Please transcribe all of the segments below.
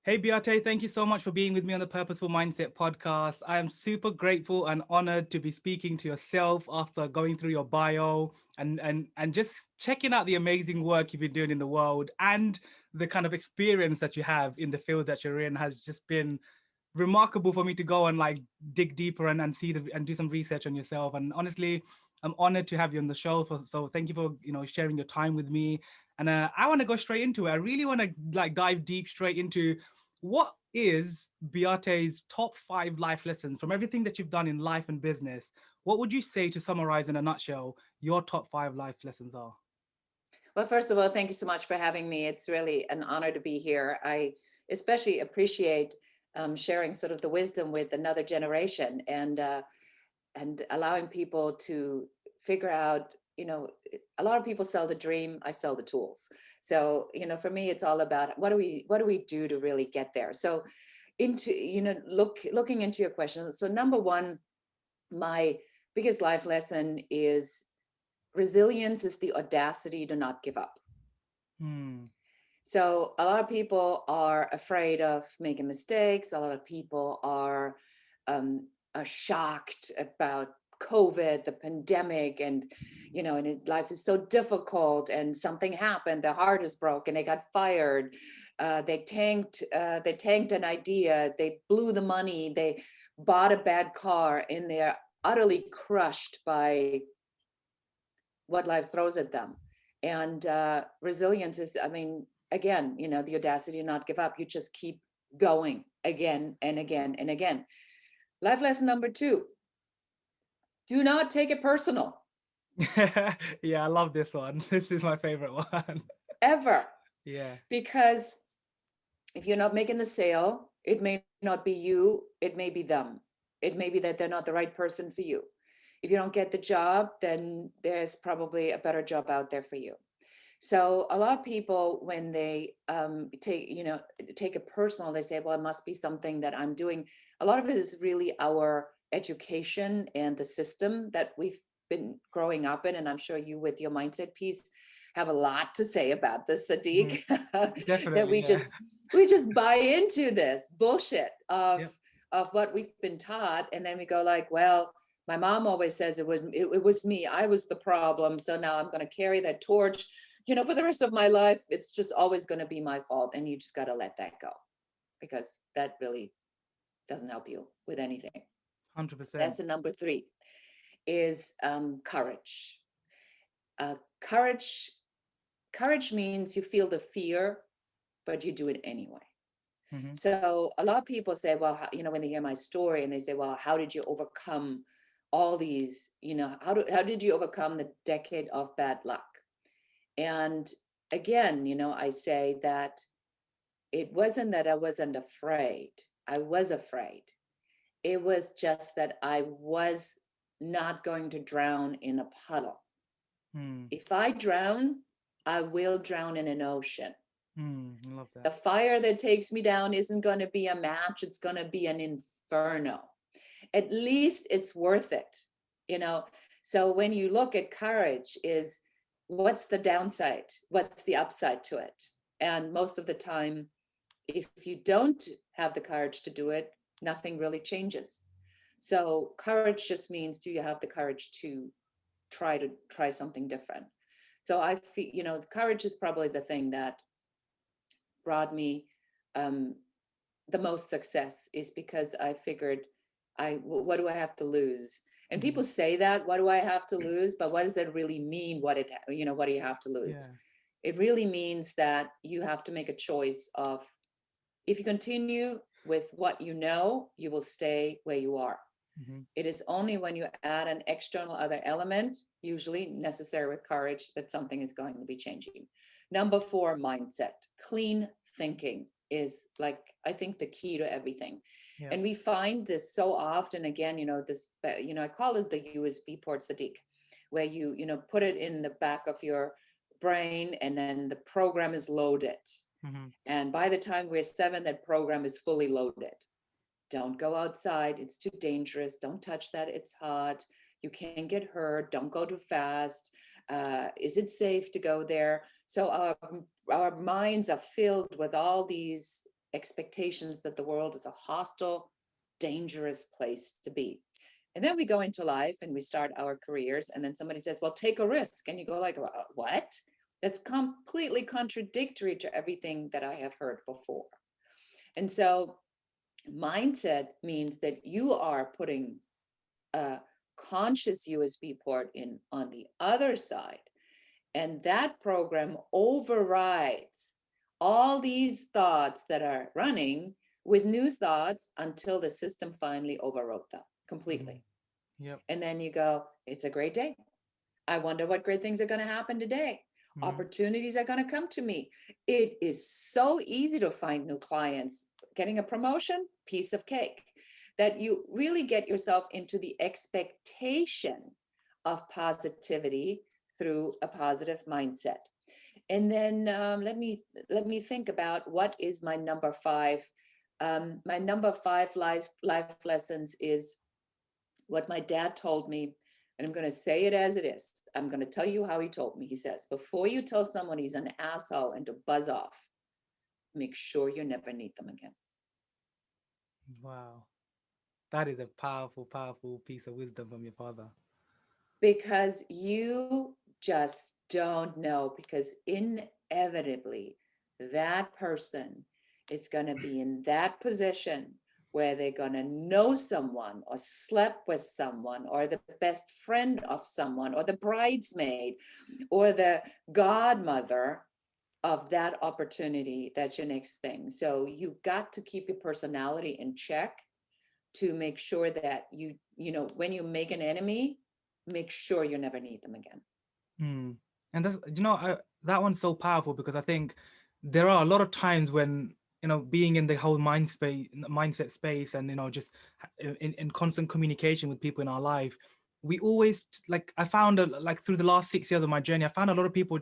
Hey, Beate, thank you so much for being with me on the Purposeful Mindset podcast. I am super grateful and honored to be speaking to yourself after going through your bio and just checking out the amazing work you've been doing in the world, and the kind of experience that you have in the field that you're in has just been remarkable for me to go and like dig deeper and see and do some research on yourself. And honestly, I'm honored to have you on the show. So thank you for sharing your time with me. And I want to go straight into it. I really want to like dive deep straight into what is Beate's top 5 life lessons from everything that you've done in life and business. What would you say, to summarize in a nutshell, your top 5 life lessons are? Well, first of all, thank you so much for having me. It's really an honor to be here. I especially appreciate sharing sort of the wisdom with another generation and allowing people to figure out. A lot of people sell the dream. I sell the tools. So, for me, it's all about what do we do to really get there. So, looking into your question. So, number one, my biggest life lesson is resilience is the audacity to not give up. Hmm. So a lot of people are afraid of making mistakes. A lot of people are shocked about COVID, the pandemic, and life is so difficult. And something happened. Their heart is broken. They got fired. They tanked. They tanked an idea. They blew the money. They bought a bad car, and they're utterly crushed by what life throws at them. And resilience is, I mean, again, the audacity to not give up. You just keep going again and again and again. Life lesson number two, do not take it personal, Yeah, I love this one. This is my favorite one. ever. Yeah. Because if you're not making the sale, it may not be you, it may be them. It may be that they're not the right person for you. If you don't get the job, then there's probably a better job out there for you. So a lot of people, when they take it personal, they say, "Well, it must be something that I'm doing." A lot of it is really our education and the system that we've been growing up in, and I'm sure you, with your mindset piece, have a lot to say about this, Mhm. Sadiq. That Definitely, we yeah. just we just buy into this bullshit Yep. of what we've been taught, and then we go like, "Well, my mom always says it was me. I was the problem. So now I'm going to carry that torch, for the rest of my life. It's just always going to be my fault." And you just got to let that go, because that really doesn't help you with anything. That's 100%. the number three, is courage. Courage. Courage means you feel the fear, but you do it anyway. Hmm. So a lot of people say, well, when they hear my story and they say, well, how did you overcome all these, how did you overcome the decade of bad luck? And again, I say that it wasn't that I wasn't afraid. I was afraid. It was just that I was not going to drown in a puddle. Hmm. If I drown, I will drown in an ocean. Hmm. I love The that. fire that takes me down isn't going to be a match, it's going to be an inferno. At least it's worth it, you know. So when you look at courage, is what's the downside, what's the upside to it? And most of the time, if you don't have the courage to do it, nothing really changes. So courage just means, do you have the courage to try something different? So I feel, courage is probably the thing that brought me um, the most success, is because I figured, what do I have to lose? And Hmm. people say that, what do I have to lose? But what does that really mean? What do you have to lose? Yeah. It really means that you have to make a choice of, if you continue with what you know, you will stay where you are. Hmm. It is only when you add an external other element, usually necessary with courage, that something is going to be changing. Number four, mindset. Clean thinking is, like, I think, the key to everything. Yeah. And we find this so often, again, I call it the USB port, Sadiq, where you put it in the back of your brain, and then the program is loaded. Hmm. And by the time we're seven, that program is fully loaded. Don't go outside. It's too dangerous. Don't touch that. It's hot. You can get hurt. Don't go too fast. Is it safe to go there? So our minds are filled with all these expectations that the world is a hostile, dangerous place to be. And then we go into life and we start our careers, and then somebody says, well, take a risk. And you go like, what? That's completely contradictory to everything that I have heard before. And so mindset means that you are putting a conscious USB port in on the other side. And that program overrides all these thoughts that are running with new thoughts until the system finally overwrote them completely. Yep. And then you go, it's a great day. I wonder what great things are going to happen today. Opportunities are going to come to me. It is so easy to find new clients. Getting a promotion, piece of cake. That you really get yourself into the expectation of positivity through a positive mindset. And then let me think about what is my number 5. My number 5 life lessons is what my dad told me, and I'm going to say it as it is. I'm going to tell you how he told me. He says, before you tell someone he's an asshole and to buzz off, make sure you never need them again. Wow. That is a powerful, powerful piece of wisdom from your father. Because you just don't know, because inevitably that person is going to be in that position where they're going to know someone or slept with someone or the best friend of someone or the bridesmaid or the godmother of that opportunity. That's your next thing. So you got to keep your personality in check to make sure that you know, when you make an enemy, make sure you never need them again. And that's, that one's so powerful, because I think there are a lot of times when, being in the whole mindset space, and, just in constant communication with people in our life, we always, like, I found, like, through the last 6 years of my journey, I found a lot of people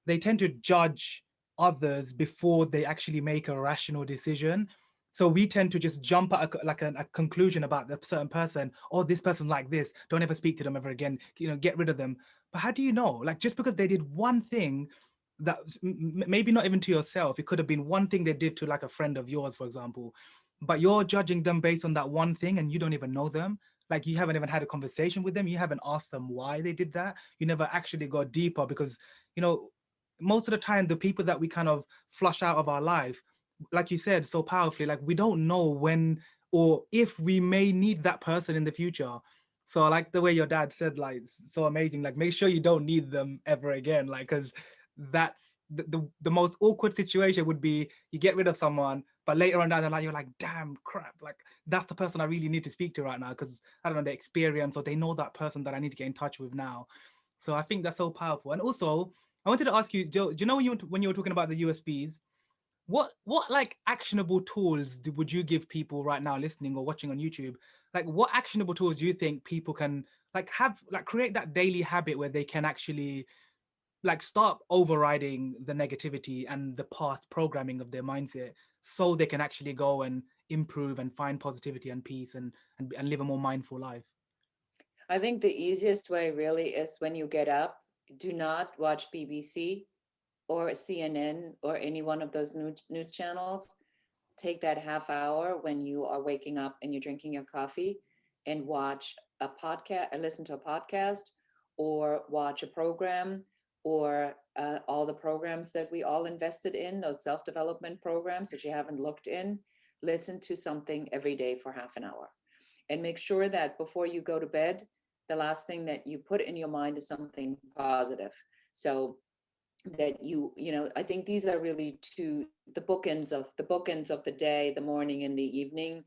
they tend to judge others before they actually make a rational decision. So we tend to just jump at a conclusion about the certain person. Oh, this person like this, don't ever speak to them ever again, get rid of them. But how do you know? Like, just because they did one thing that maybe not even to yourself, it could have been one thing they did to, like, a friend of yours, for example, but you're judging them based on that one thing, and you don't even know them. Like, you haven't even had a conversation with them. You haven't asked them why they did that. You never actually got deeper, because, most of the time, the people that we kind of flush out of our life, like you said so powerfully, like, we don't know when or if we may need that person in the future. So I like the way your dad said, like, so amazing, like, make sure you don't need them ever again, like, because that's the most awkward situation would be you get rid of someone, but later on down the line you're like, damn, crap, like, that's the person I really need to speak to right now, because I don't know, the experience, or they know that person that I need to get in touch with now. So I think that's so powerful. And also, I wanted to ask you, Joe, do you know when you were talking about the USBs, what like actionable tools would you give people right now listening or watching on YouTube? Like, what actionable tools do you think people can, like, have, like, create that daily habit where they can actually, like, start overriding the negativity and the past programming of their mindset, so they can actually go and improve and find positivity and peace and live a more mindful life? I think the easiest way really is when you get up, do not watch BBC or CNN or any one of those news channels. Take that half hour when you are waking up and you're drinking your coffee and watch a podcast, listen to a podcast, or watch a program, or all the programs that we all invested in, those self-development programs that you haven't looked in. Listen to something every day for half an hour, and make sure that before you go to bed, the last thing that you put in your mind is something positive. So that you know, I think these are really the bookends of the day, the morning and the evening,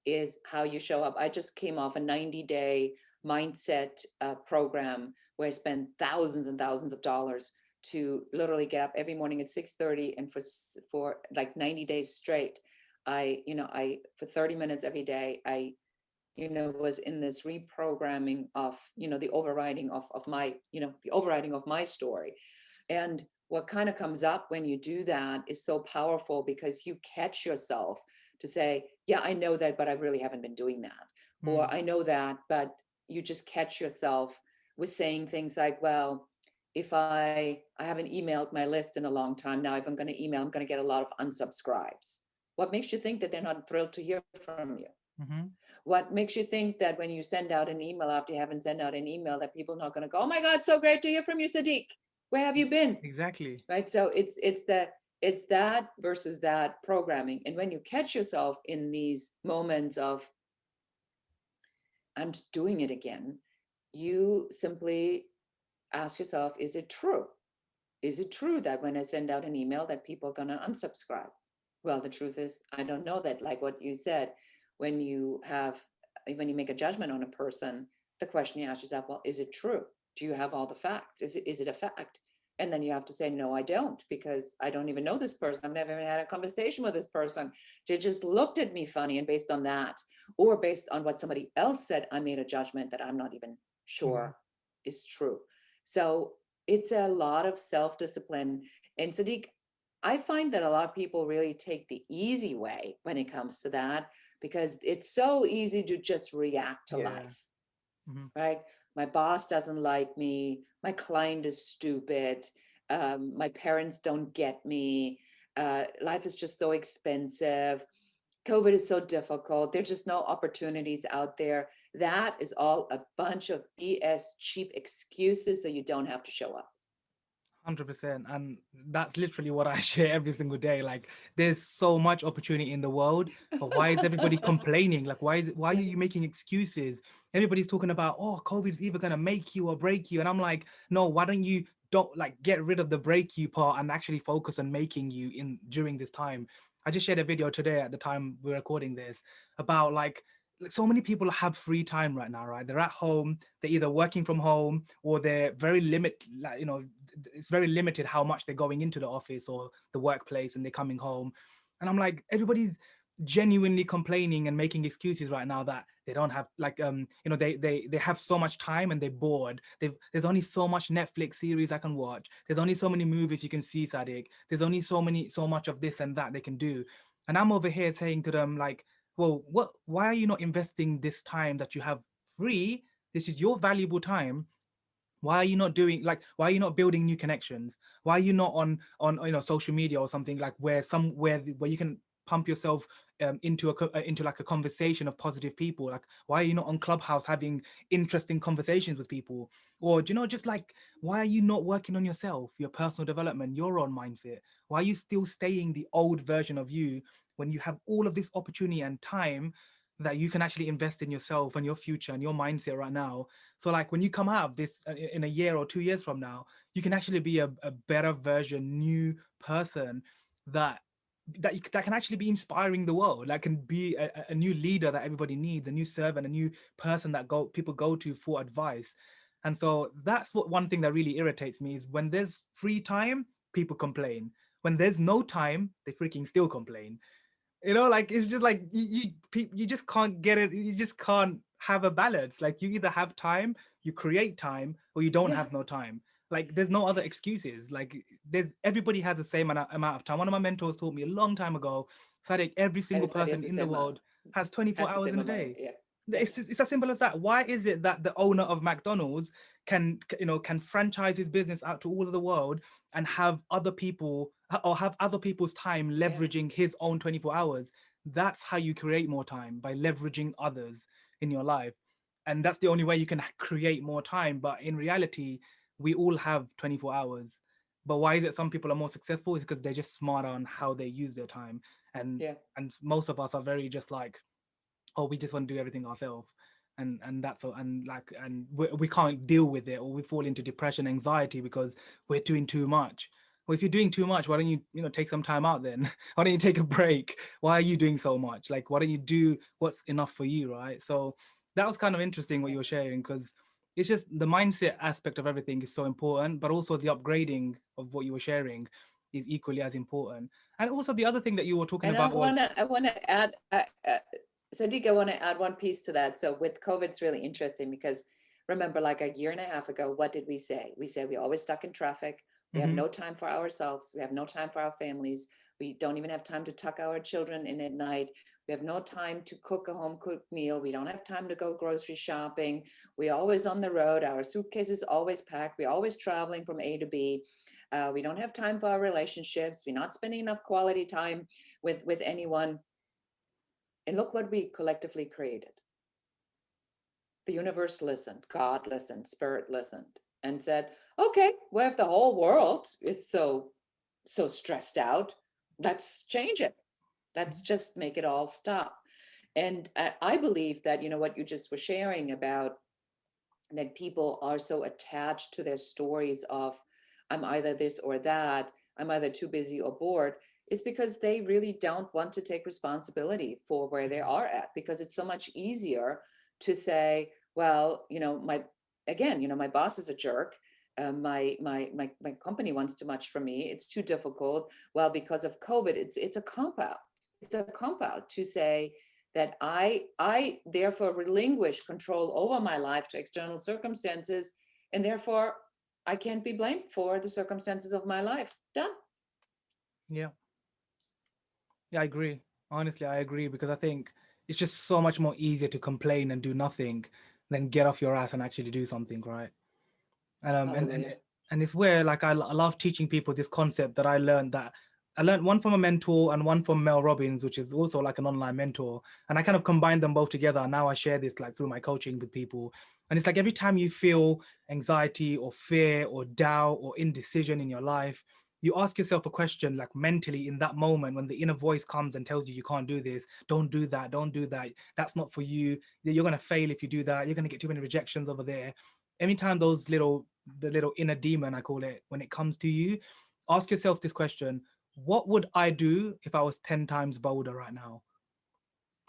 is how you show up. I just came off a 90-day mindset program where I spent thousands and thousands of dollars to literally get up every morning at 6:30, and for like 90 days straight, I for 30 minutes every day, I was in this reprogramming of, the overriding of my, the overriding of my story. And what kind of comes up when you do that is so powerful, because you catch yourself to say, yeah, I know that, but I really haven't been doing that. Or I know that, but you just catch yourself with saying things like, well, if I haven't emailed my list in a long time now, if I'm going to email, I'm going to get a lot of unsubscribes. What makes you think that they're not thrilled to hear from you? Mm-hmm. What makes you think that when you send out an email after you haven't sent out an email, that people are not going to go, oh my God, so great to hear from you, Sadiq. Where have you been? Exactly. Right. So it's that versus that programming. And when you catch yourself in these moments of I'm doing it again, you simply ask yourself, is it true? Is it true that when I send out an email that people are going to unsubscribe? Well, the truth is, I don't know that. Like what you said, when you make a judgment on a person, the question you ask yourself, well, is it true? Do you have all the facts? Is it a fact? And then you have to say, no, I don't, because I don't even know this person. I've never even had a conversation with this person. They just looked at me funny. And based on that, or based on what somebody else said, I made a judgment that I'm not even Mm-hmm. sure is true. So it's a lot of self-discipline. And Sadiq, I find that a lot of people really take the easy way when it comes to that, because it's so easy to just react to Yeah. life, Mm-hmm. right? My boss doesn't like me. My client is stupid. My parents don't get me. Life is just so expensive. COVID is so difficult. There's just no opportunities out there. That is all a bunch of BS, cheap excuses so you don't have to show up. 100%. And that's literally what I share every single day. Like, there's so much opportunity in the world, but why is everybody complaining? Like, why are you making excuses? Everybody's talking about, oh, COVID is either gonna make you or break you. And I'm like, no, why don't like get rid of the break you part and actually focus on making you in during this time. I just shared a video today at the time we're recording this about like so many people have free time right now, right? They're at home, they're either working from home or they're very like, it's very limited how much they're going into the office or the workplace and they're coming home. And I'm like, everybody's genuinely complaining and making excuses right now that they don't have like they have so much time and they're bored. There's only so much Netflix series I can watch. There's only so many movies you can see, Sadiq. There's only so much of this and that they can do. And I'm over here saying to them like, well, why are you not investing this time that you have free? This is your valuable time. Why are you not doing like why are you not building new connections? Why are you not on social media or something like where you can pump yourself into like a conversation of positive people? Like, why are you not on Clubhouse having interesting conversations with people? Or just like, why are you not working on yourself, your personal development, your own mindset? Why are you still staying the old version of you when you have all of this opportunity and time that you can actually invest in yourself and your future and your mindset right now? So like when you come out of this in a year or 2 years from now, you can actually be a better version, new person that that can actually be inspiring the world, that can be a new leader that everybody needs, a new servant, a new person that people go to for advice. And so that's what one thing that really irritates me is when there's free time, people complain. When there's no time, they freaking still complain. Like it's just like you just can't get it. You just can't have a balance. Like you either have time, you create time, or you don't Yeah, have no time. Like there's no other excuses. Like there's everybody has the same amount of time. One of my mentors taught me a long time ago, Sadik, every single everybody has person the in the same amount, world has 24 has the hours same in a amount. day. Yeah, yeah, It's as simple as that. Why is it that the owner of McDonald's can franchise his business out to all of the world and have other people or have other people's time yeah, leveraging his own 24 hours? That's how you create more time, by leveraging others in your life. And that's the only way you can create more time. But in reality, we all have 24 hours. But why is it some people are more successful? Is because they're just smarter on how they use their time. And yeah. and most of us are very just like, oh, we just want to do everything ourselves. And that's all. And like, and we can't deal with it, or we fall into depression, anxiety because we're doing too much. Well, if you're doing too much, why don't you take some time out then? Why don't you take a break? Why are you doing so much? Like, why don't you do what's enough for you, right? So that was kind of interesting what you were sharing, because it's just the mindset aspect of everything is so important, but also the upgrading of what you were sharing is equally as important. And also the other thing that you were talking And I about want was, to, I want to add, Sadiq, I want to add one piece to that. So with COVID, it's really interesting because remember, like a year and a half ago, what did we say? We said we always stuck in traffic. We have mhm, no time for ourselves. We have no time for our families. We don't even have time to tuck our children in at night. We have no time to cook a home cooked meal. We don't have time to go grocery shopping. We're always on the road. Our suitcase is always packed. We're always traveling from A to B. We don't have time for our relationships. We're not spending enough quality time with anyone. And look what we collectively created. The universe listened, God listened, spirit listened, and said, okay, well, if the whole world is so stressed out, let's change it. Let's just make it all stop. And I believe that, what you just were sharing about, that people are so attached to their stories of, I'm either this or that, I'm either too busy or bored, is because they really don't want to take responsibility for where they are at, because it's so much easier to say, well, my boss is a jerk. My company wants too much from me. It's too difficult. Well, because of COVID, it's a cop out. It's a cop out to say that I therefore relinquish control over my life to external circumstances, and therefore I can't be blamed for the circumstances of my life. Done. Yeah. Yeah, I agree. Honestly, I agree, because I think it's just so much more easier to complain and do nothing than get off your ass and actually do something, right? And Hallelujah. and it's where, like, I love teaching people this concept that I learned one from a mentor and one from Mel Robbins, which is also like an online mentor. And I kind of combined them both together. And now I share this like through my coaching with people. And it's like every time you feel anxiety or fear or doubt or indecision in your life, you ask yourself a question, like mentally in that moment, when the inner voice comes and tells you you can't do this, don't do that, don't do that, that's not for you, you're going to fail if you do that, you're going to get too many rejections over there. Anytime the little inner demon, I call it, when it comes to you, ask yourself this question: what would I do if I was 10 times bolder right now?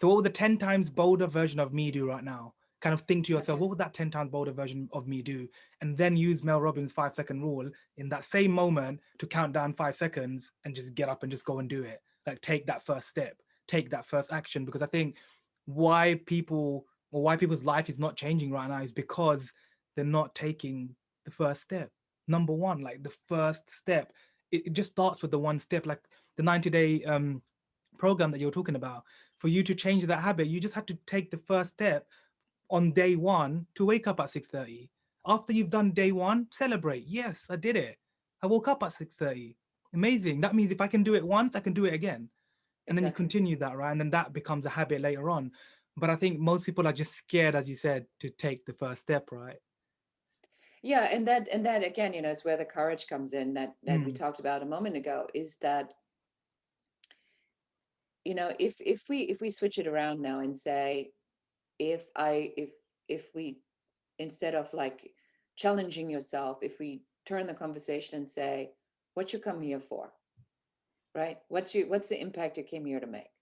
So what would the 10 times bolder version of me do right now? Kind of think to yourself, Okay. what would that 10 times bolder version of me do? And then use Mel Robbins' 5-second rule in that same moment to count down 5 seconds and just get up and just go and do it. Like, take that first step, take that first action. Because I think why people's life is not changing right now is because they're not taking the first step. Number one, like the first step. It just starts with the one step, like the 90-day program that you're talking about. For you to change that habit, you just had to take the first step on day one to wake up at 6:30. After you've done day one, celebrate. Yes, I did it. I woke up at 6:30. Amazing. That means if I can do it once, I can do it again. And then you Exactly. continue that, right? And then that becomes a habit later on. But I think most people are just scared, as you said, to take the first step, right? Yeah, and that again, is where the courage comes in, that we Mm, talked about a moment ago, is that, if we switch it around now and say, if we, instead of like challenging yourself, if we turn the conversation and say, what you come here for, right? What's the impact you came here to make?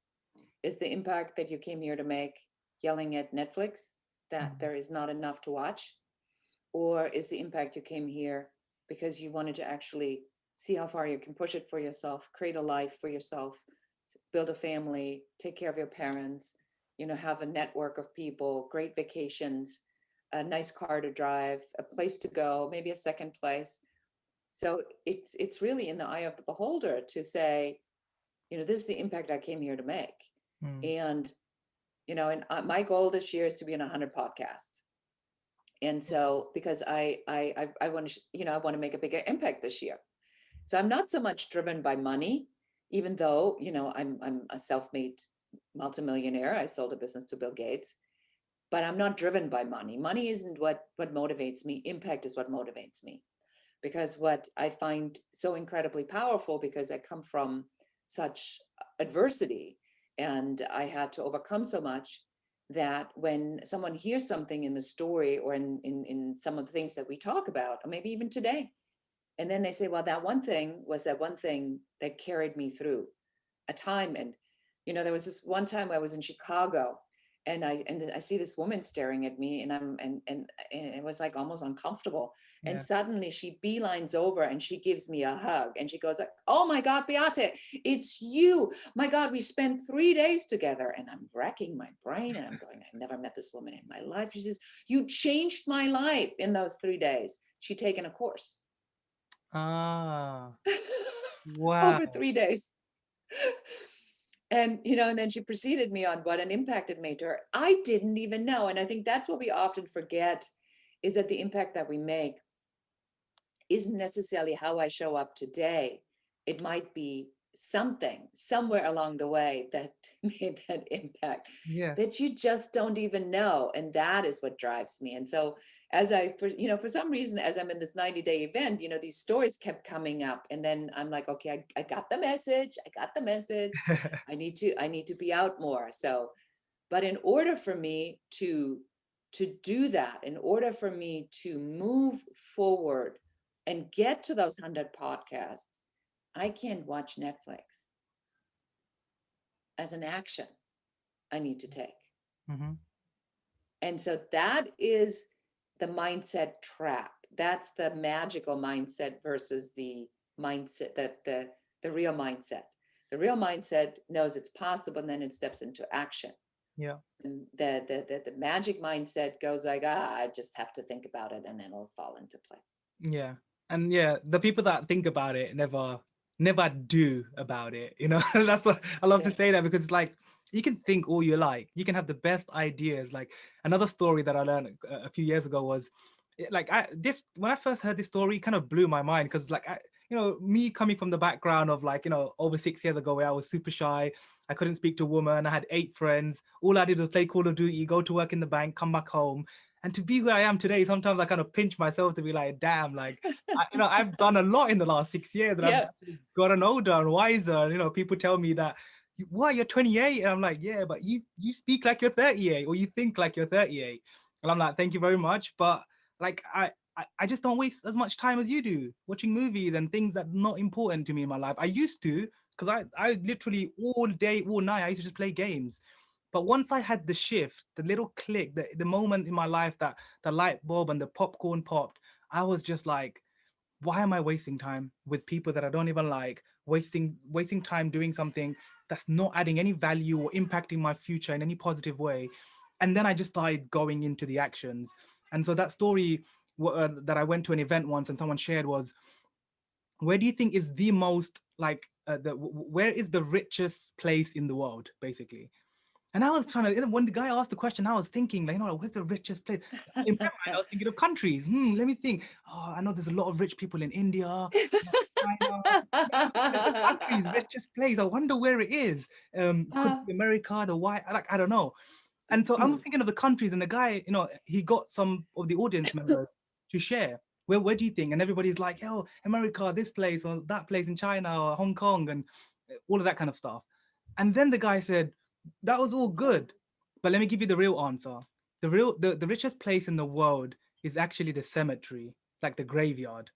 Is the impact that you came here to make yelling at Netflix that mm, there is not enough to watch? Or is the impact you came here because you wanted to actually see how far you can push it for yourself, create a life for yourself, build a family, take care of your parents, have a network of people, great vacations, a nice car to drive, a place to go, maybe a second place. So it's really in the eye of the beholder to say, this is the impact I came here to make. mm. And my goal this year is to be in 100 podcasts. And so, because I want to, I want to make a bigger impact this year. So I'm not so much driven by money, even though, I'm a self-made multimillionaire. I sold a business to Bill Gates, but I'm not driven by money. Money isn't what motivates me. Impact is what motivates me. Because what I find so incredibly powerful, because I come from such adversity and I had to overcome so much, that when someone hears something in the story or in some of the things that we talk about, or maybe even today, and then they say, well, that one thing was that one thing that carried me through a time. And there was this one time I was in Chicago, and I see this woman staring at me, and and it was like almost uncomfortable. And Yeah. suddenly she beelines over and she gives me a hug, and she goes like, oh my God, Beate, it's you. My God, we spent 3 days together. And I'm racking my brain and I'm going, I've never met this woman in my life. She says, you changed my life in those 3 days. She'd taken a course Ah, over wow. 3 days. And then she preceded me on what an impact it made to her. I didn't even know. And I think that's what we often forget, is that the impact that we make isn't necessarily how I show up today. It might be something somewhere along the way that made that impact Yeah. that you just don't even know. And that is what drives me. And so as for some reason, as I'm in this 90-day event, these stories kept coming up. And then I'm like, okay, I got the message. I got the message. I need to be out more. So, but in order for me to do that, in order for me to move forward and get to those 100 podcasts, I can't watch Netflix as an action I need to take. Hmm. And so that is the mindset trap. That's the magical mindset versus the mindset that the real mindset. The real mindset knows it's possible and then it steps into action. Yeah. And the magic mindset goes like, I just have to think about it and it'll fall into place. Yeah. And yeah, the people that think about it never do about it. That's what I love to Yeah. say that, because it's like you can think all you like. You can have the best ideas. Like another story that I learned a few years ago was like when I first heard this story, it kind of blew my mind, because like me coming from the background of like over 6 years ago, where I was super shy. I couldn't speak to a woman. I had 8 friends. All I did was play Call of Duty, go to work in the bank, come back home. And to be who I am today, sometimes I kind of pinch myself to be like, damn, like, I've done a lot in the last 6 years, and I've Yeah. actually gotten older and wiser. People tell me that, what, you're 28? And I'm like, yeah, but you speak like you're 38, or you think like you're 38. And I'm like, thank you very much. But like, I just don't waste as much time as you do watching movies and things that are not important to me in my life. I used to, because I literally all day, all night, I used to just play games. But once I had the shift, the little click, the moment in my life that the light bulb and the popcorn popped, I was just like, why am I wasting time with people that I don't even like, wasting time doing something that's not adding any value or impacting my future in any positive way? And then I just started going into the actions. And so that story that I went to an event once and someone shared was, where do you think is the most like where is the richest place in the world, basically? And I was trying to, when the guy asked the question, I was thinking, like, where's the richest place? In my mind, I was thinking of countries. Let me think. Oh, I know there's a lot of rich people in India, China. But I'm thinking of the countries, richest place. I wonder where it is. Could be America, the white, like, I don't know. And so I'm thinking of the countries, and the guy, he got some of the audience members to share. Where do you think? And everybody's like, yo, America, this place, or that place in China, or Hong Kong, and all of that kind of stuff. And then the guy said, that was all good, but let me give you the real answer. The richest place in the world is actually the cemetery, like the graveyard,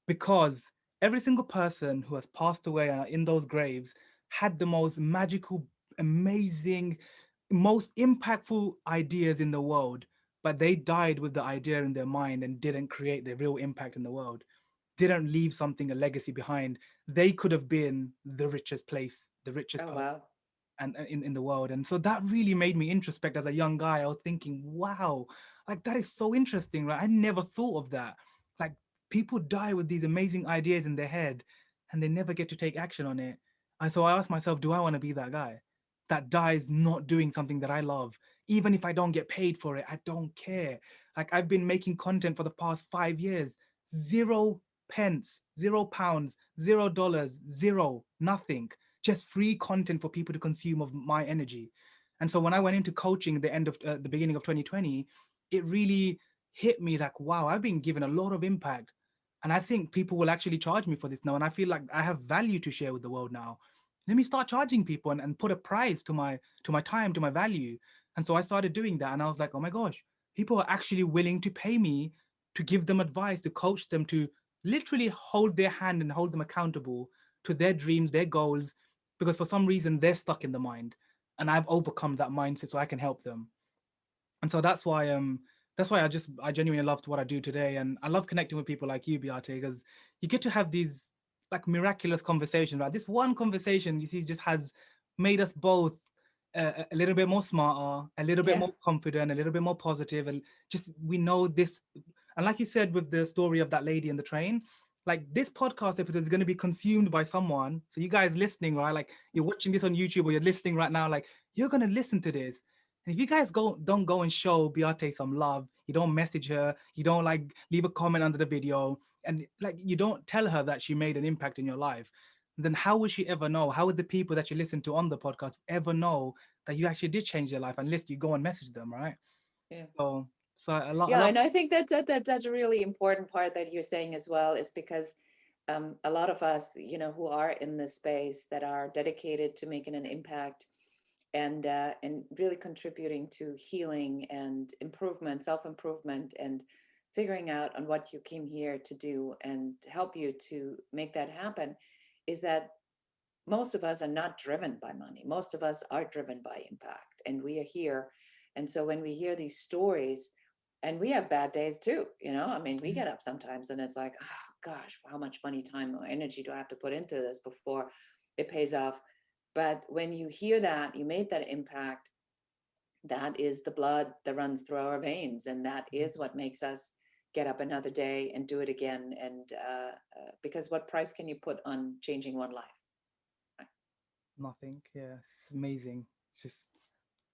because every single person who has passed away and are in those graves had the most magical, amazing, most impactful ideas in the world, but they died with the idea in their mind and didn't create the real impact in the world, didn't leave something, a legacy behind. They could have been the richest place, the richest Oh, person wow. and in the world. And so that really made me introspect as a young guy. I was thinking, wow, like that is so interesting, right? I never thought of that. Like people die with these amazing ideas in their head and they never get to take action on it. And so I asked myself, do I want to be that guy that dies not doing something that I love? Even if I don't get paid for it, I don't care. Like I've been making content for the past 5 years, 0 pence, £0, $0, zero, nothing, just free content for people to consume of my energy. And so when I went into coaching at the beginning of 2020, it really hit me like, wow, I've been given a lot of impact. And I think people will actually charge me for this now. And I feel like I have value to share with the world now. Let me start charging people and put a price to my time, to my value. And so I started doing that. And I was like, oh my gosh, people are actually willing to pay me to give them advice, to coach them, to literally hold their hand and hold them accountable to their dreams, their goals, because for some reason they're stuck in the mind and I've overcome that mindset so I can help them. And so that's why I genuinely loved what I do today. And I love connecting with people like you, Beate, because you get to have these like miraculous conversations, right? This one conversation, you see, just has made us both a little bit more smarter, a little bit Yeah. more confident, a little bit more positive, and just we know this. And like you said with the story of that lady in the train, like this podcast episode is going to be consumed by someone. So you guys listening, right? Like you're watching this on YouTube or you're listening right now, like you're going to listen to this. And if you guys don't go and show Beate some love, you don't message her, you don't like leave a comment under the video, and like you don't tell her that she made an impact in your life, then how would she ever know? How would the people that you listen to on the podcast ever know that you actually did change their life unless you go and message them, right? Yeah. So so a Yeah, lot. and I think that's a really important part that you're saying as well, is because a lot of us, who are in this space that are dedicated to making an impact and really contributing to healing and improvement, self-improvement, and figuring out on what you came here to do and help you to make that happen, is that most of us are not driven by money. Most of us are driven by impact, and we are here. And so when we hear these stories, and we have bad days too, I mean, we get up sometimes and it's like, oh gosh, how much money, time, or energy do I have to put into this before it pays off? But when you hear that you made that impact, that is the blood that runs through our veins, and that is what makes us get up another day and do it again. And because what price can you put on changing one life? Nothing. Yeah, it's amazing. It's just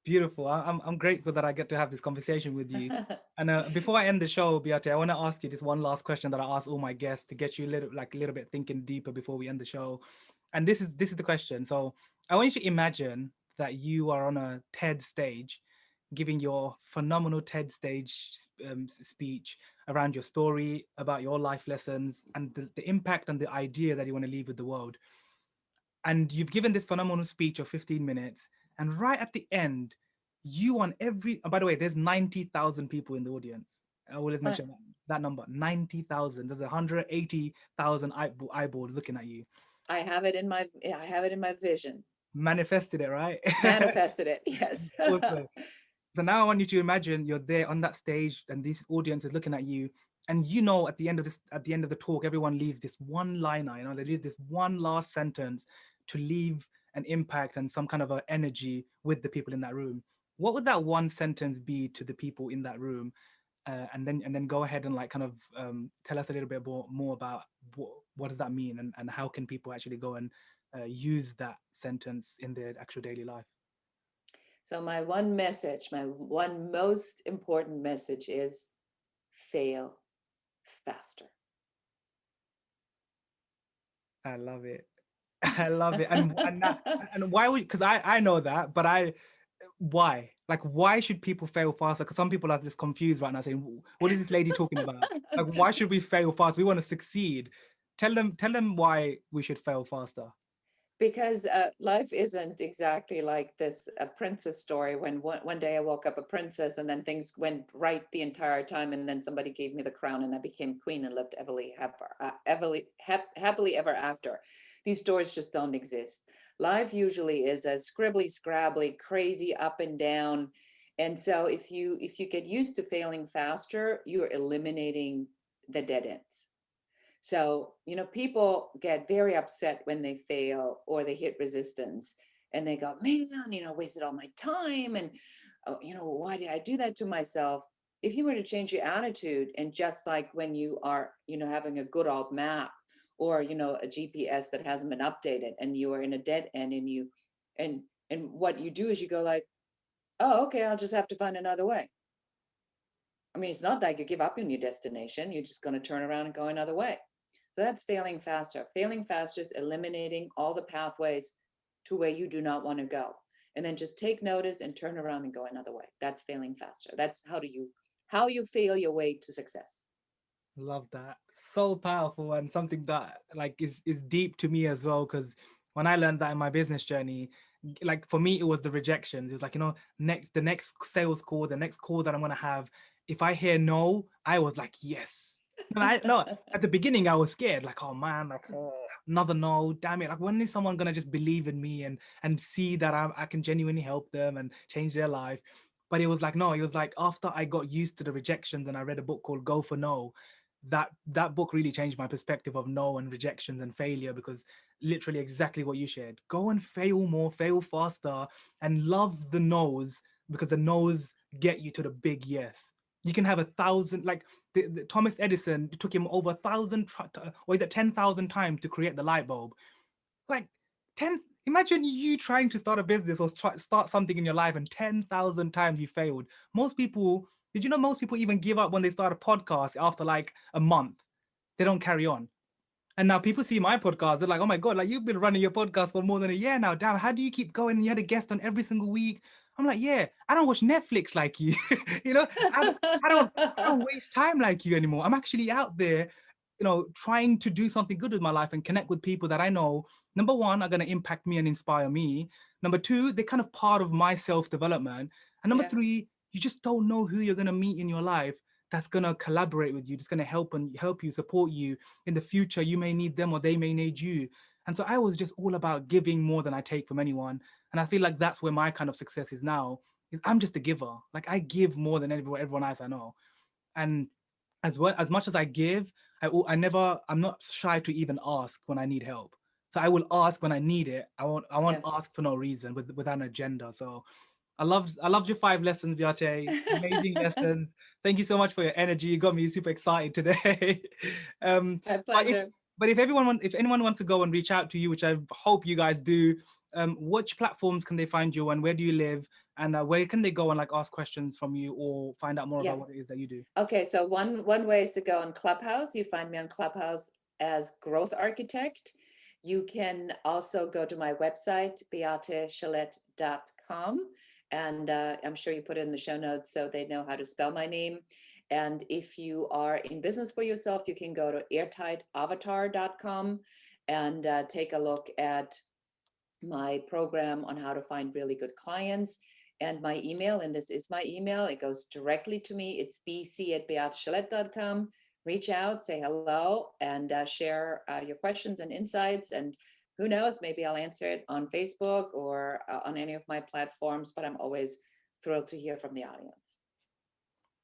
beautiful. I'm grateful that I get to have this conversation with you. And before I end the show, Beate, I want to ask you this one last question that I ask all my guests to get you a little bit thinking deeper before we end the show. And this is the question. So I want you to imagine that you are on a TED stage, giving your phenomenal TED stage speech around your story, about your life lessons, and the impact and the idea that you want to leave with the world. And you've given this phenomenal speech of 15 minutes, and right at the end, you want every by the way, there's 90,000 people in the audience. I always Uh, mention that number, 90,000. There's 180,000 eyeballs looking at you. I have it in my vision. Manifested it, right? Manifested it. Yes. Awesome. So now I want you to imagine you're there on that stage and this audience is looking at you. And at the end of at the end of the talk, everyone leaves this one liner, they leave this one last sentence to leave an impact and some kind of a energy with the people in that room. What would that one sentence be to the people in that room? And then go ahead and like kind of tell us a little bit more about what does that mean, and how can people actually go and use that sentence in their actual daily life? So my one message, my one most important message is fail faster. I love it. I love it. And why would, because I know that, but why? Like, why should people fail faster? Because some people are just confused right now saying, what is this lady talking about? Like, why should we fail fast? We want to succeed. Tell them why we should fail faster. Because life isn't exactly like this a princess story when one day I woke up a princess and then things went right the entire time, and then somebody gave me the crown and I became queen and lived happily ever after. These stories just don't exist. Life usually is a scribbly scrabbly, crazy up and down. And so if you get used to failing faster, you're eliminating the dead ends. So, people get very upset when they fail or they hit resistance, and they go, man, wasted all my time. And, why did I do that to myself? If you were to change your attitude, and just like when you are, having a good old map, or, a GPS that hasn't been updated and you are in a dead end, and and what you do is you go like, oh, okay, I'll just have to find another way. I mean, it's not like you give up on your destination. You're just going to turn around and go another way. So that's failing faster. Failing faster is eliminating all the pathways to where you do not want to go. And then just take notice and turn around and go another way. That's failing faster. That's how you fail your way to success. Love that. So powerful, and something that like is deep to me as well. Because when I learned that in my business journey, like for me, it was the rejections. It's like, the next sales call, the next call that I'm gonna have. If I hear no, I was like, yes. And I no, at the beginning I was scared, like, oh man, like, oh, another no, damn it. Like, when is someone gonna just believe in me and see that I can genuinely help them and change their life? But it was like, no, it was like after I got used to the rejections and I read a book called Go for No, that book really changed my perspective of no and rejections and failure, because literally exactly what you shared, go and fail more, fail faster, and love the no's, because the no's get you to the big yes. You can have 1,000, like the Thomas Edison, it took him over 1,000 or either 10,000 times to create the light bulb. Like 10, imagine you trying to start a business or start something in your life and 10,000 times you failed. Most people, did you know most people even give up when they start a podcast after like a month? they don't carry on. And now people see my podcast, they're like, oh my God, like you've been running your podcast for more than a year now. Damn, how do you keep going? You had a guest on every single week. I'm like, yeah, I don't watch Netflix like you. You know, I don't waste time like you anymore. I'm actually out there, trying to do something good with my life and connect with people that I know, number one, are going to impact me and inspire me. Number two, they're kind of part of my self-development. And number Yeah. three, you just don't know who you're going to meet in your life that's going to collaborate with you, that's going to help you, support you. In the future, you may need them or they may need you. And so I was just all about giving more than I take from anyone. And I feel like that's where my kind of success is now, is I'm just a giver. Like I give more than everyone else I know. And as much as I give, I'm not shy to even ask when I need help. So I will ask when I need it. I won't Yeah. ask for no reason without an agenda. So I loved your 5 lessons, Beate. Amazing lessons. Thank you so much for your energy. You got me super excited today. um, My but if pleasure. but if anyone wants to go and reach out to you, which I hope you guys do, which platforms can they find you and where do you live? And where can they go and like ask questions from you or find out more Yeah. about what it is that you do? Okay, so one way is to go on Clubhouse. You find me on Clubhouse as Growth Architect. You can also go to my website, beatechelette.com. And I'm sure you put it in the show notes so they know how to spell my name. And if you are in business for yourself, you can go to airtightavatar.com and take a look at my program on how to find really good clients and my email. And this is my email. It goes directly to me. It's bc@beatechelette.com. Reach out, say hello, and share your questions and insights. And who knows, maybe I'll answer it on Facebook or on any of my platforms, but I'm always thrilled to hear from the audience.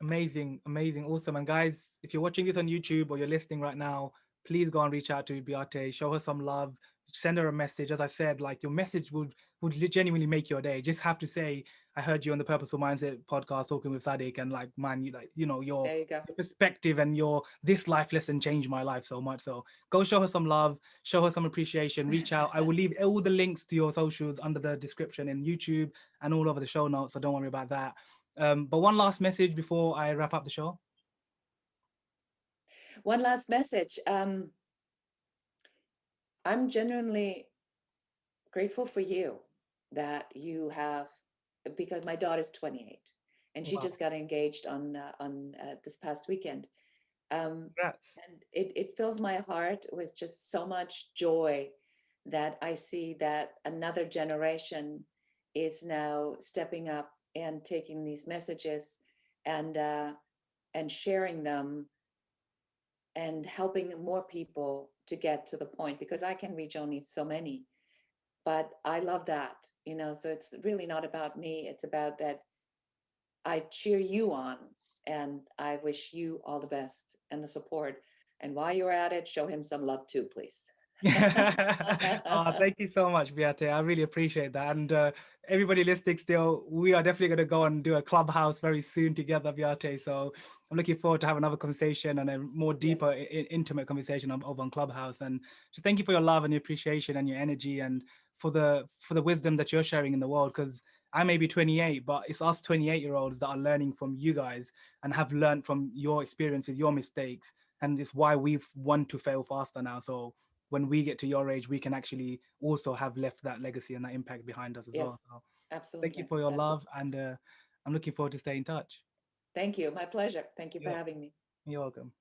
Amazing, amazing, awesome. And guys, if you're watching this on YouTube or you're listening right now, please go and reach out to Beate, show her some love, send her a message. As I said, like your message would genuinely make your day. Just have to say, I heard you on the Purposeful Mindset podcast talking with Sadiq, and like, man, your There you go. perspective and your this life lesson changed my life so much. So go show her some love, show her some appreciation, reach out. I will leave all the links to your socials under the description in YouTube and all over the show notes. So don't worry about that. But one last message before I wrap up the show. One last message. I'm genuinely grateful for you that you have, because my daughter's 28 and she Wow. just got engaged on this past weekend. Congrats. And it fills my heart with just so much joy that I see that another generation is now stepping up and taking these messages and sharing them and helping more people to get to the point, because I can reach only so many. But I love that, so it's really not about me. It's about that I cheer you on and I wish you all the best and the support. And while you're at it, show him some love too, please. Thank you so much, Beate. I really appreciate that. And everybody listening still, we are definitely going to go and do a clubhouse very soon together, Beate. So I'm looking forward to have another conversation and a more Yes. deeper, intimate conversation over on Clubhouse. And just thank you for your love and your appreciation and your energy and for the wisdom that you're sharing in the world. Because I may be 28, but it's us 28-year-olds that are learning from you guys and have learned from your experiences, your mistakes. And it's why we've want to fail faster now. So when we get to your age, we can actually also have left that legacy and that impact behind us as well. Yes, So thank you absolutely. for your That's the love, and purpose. I'm looking forward to staying in touch. Thank you. My pleasure. Thank you for You're, having me. you're welcome.